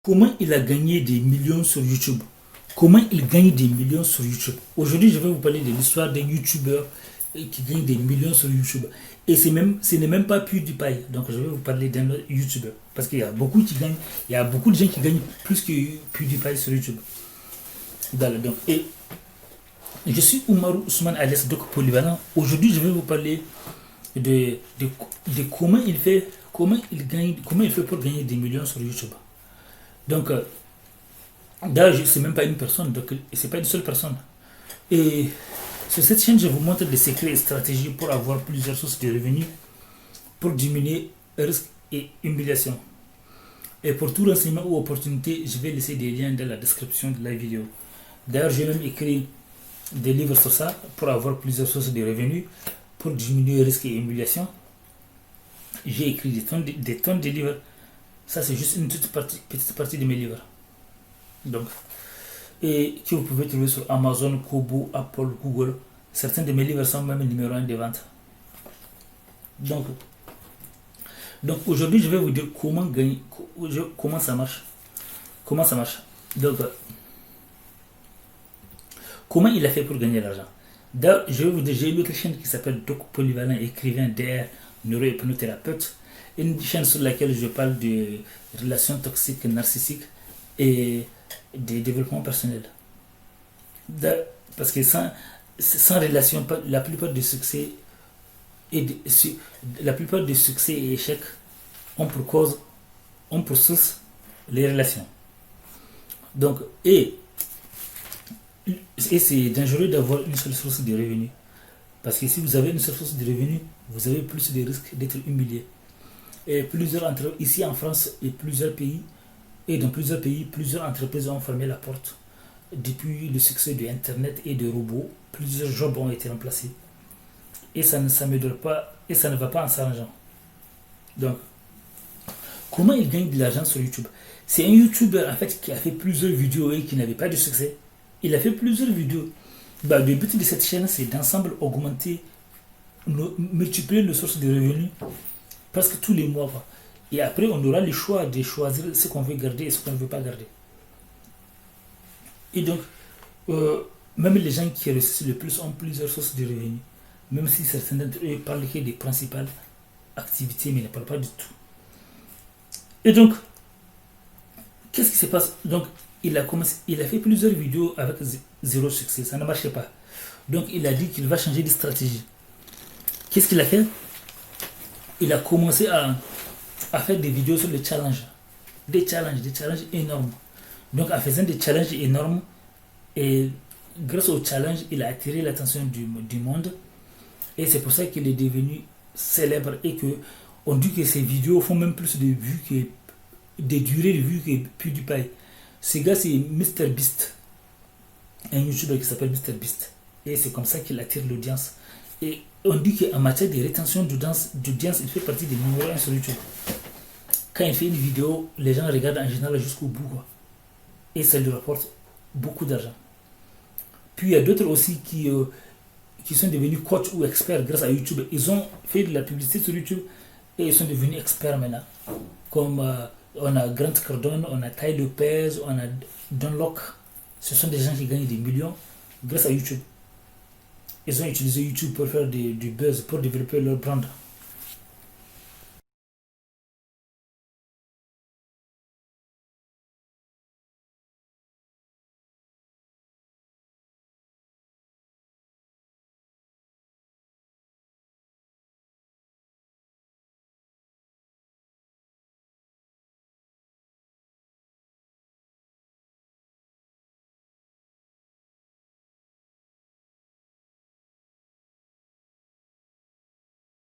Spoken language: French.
Comment il a gagné des millions sur YouTube? Comment il gagne des millions sur YouTube? Aujourd'hui, je vais vous parler de l'histoire d'un YouTuber qui gagne des millions sur YouTube. Et ce n'est même pas PewDiePie. Donc, je vais vous parler d'un autre YouTuber. Parce qu'il y a beaucoup qui gagnent, il y a beaucoup de gens qui gagnent plus que PewDiePie sur YouTube. Donc, et je suis Oumarou Ousmane alias Doc Polyvalent. Aujourd'hui, je vais vous parler de comment il fait pour gagner des millions sur YouTube. Donc, d'ailleurs, c'est même pas une personne, donc c'est pas une seule personne. Et sur cette chaîne, je vous montre des secrets et stratégies pour avoir plusieurs sources de revenus, pour diminuer risque et humiliation. Et pour tout renseignement ou opportunité, je vais laisser des liens dans la description de la vidéo. D'ailleurs, j'ai même écrit des livres sur ça pour avoir plusieurs sources de revenus, pour diminuer risque et humiliation. J'ai écrit des tonnes de livres. Ça, c'est juste une petite partie de mes livres. Donc, et que vous pouvez trouver sur Amazon, Kobo, Apple, Google. Certains de mes livres sont même numéro 1 de vente. Donc aujourd'hui, je vais vous dire comment gagner, comment ça marche. Comment ça marche. Donc, comment il a fait pour gagner l'argent. D'ailleurs, je vais vous dire, j'ai une autre chaîne qui s'appelle Doc Polyvalent, écrivain DR, neurohypnothérapeute. Une chaîne sur laquelle je parle de relations toxiques, narcissiques et de développement personnel. Parce que sans relation, la plupart des succès et échecs ont pour cause, ont pour source les relations. Donc, et c'est dangereux d'avoir une seule source de revenus. Parce que si vous avez une seule source de revenus, vous avez plus de risques d'être humilié. Et ici en France et dans plusieurs pays, plusieurs entreprises ont fermé la porte. Depuis le succès de Internet et de robots, plusieurs jobs ont été remplacés. Et ça ne s'améliore pas, et ça ne va pas en s'arrangeant. Donc, comment il gagne de l'argent sur YouTube? C'est un YouTuber en fait qui a fait plusieurs vidéos et qui n'avait pas de succès. Il a fait plusieurs vidéos. Le but de cette chaîne, c'est d'ensemble augmenter, multiplier nos sources de revenus presque tous les mois. Et après, on aura le choix de choisir ce qu'on veut garder et ce qu'on ne veut pas garder. Et donc, même les gens qui réussissent le plus ont plusieurs sources de revenus. Même si certains d'entre eux parlent que des principales activités, mais ne parlent pas du tout. Et donc, qu'est-ce qui se passe? Donc, il a fait plusieurs vidéos avec zéro succès. Ça ne marchait pas. Donc, il a dit qu'il va changer de stratégie. Qu'est-ce qu'il a fait? Il a commencé à faire des vidéos sur les challenges. Des challenges énormes. Donc, en faisant des challenges énormes, et grâce au challenge, il a attiré l'attention du monde. Et c'est pour ça qu'il est devenu célèbre et que on dit que ses vidéos font même plus de vues que des durées de vues que PewDiePie. Ce gars, c'est MrBeast, un YouTuber qui s'appelle MrBeast. Et c'est comme ça qu'il attire l'audience. Et on dit qu'en matière de rétention d'audience, il fait partie des numéros 1 sur YouTube. Quand il fait une vidéo, les gens regardent en général jusqu'au bout. Et ça lui rapporte beaucoup d'argent. Puis il y a d'autres aussi qui sont devenus coachs ou experts grâce à YouTube. Ils ont fait de la publicité sur YouTube et ils sont devenus experts maintenant. Comme on a Grant Cardone, on a Ty Lopez, on a Don Locke. Ce sont des gens qui gagnent des millions grâce à YouTube. Ils ont utilisé YouTube pour faire du buzz, pour développer leur brand.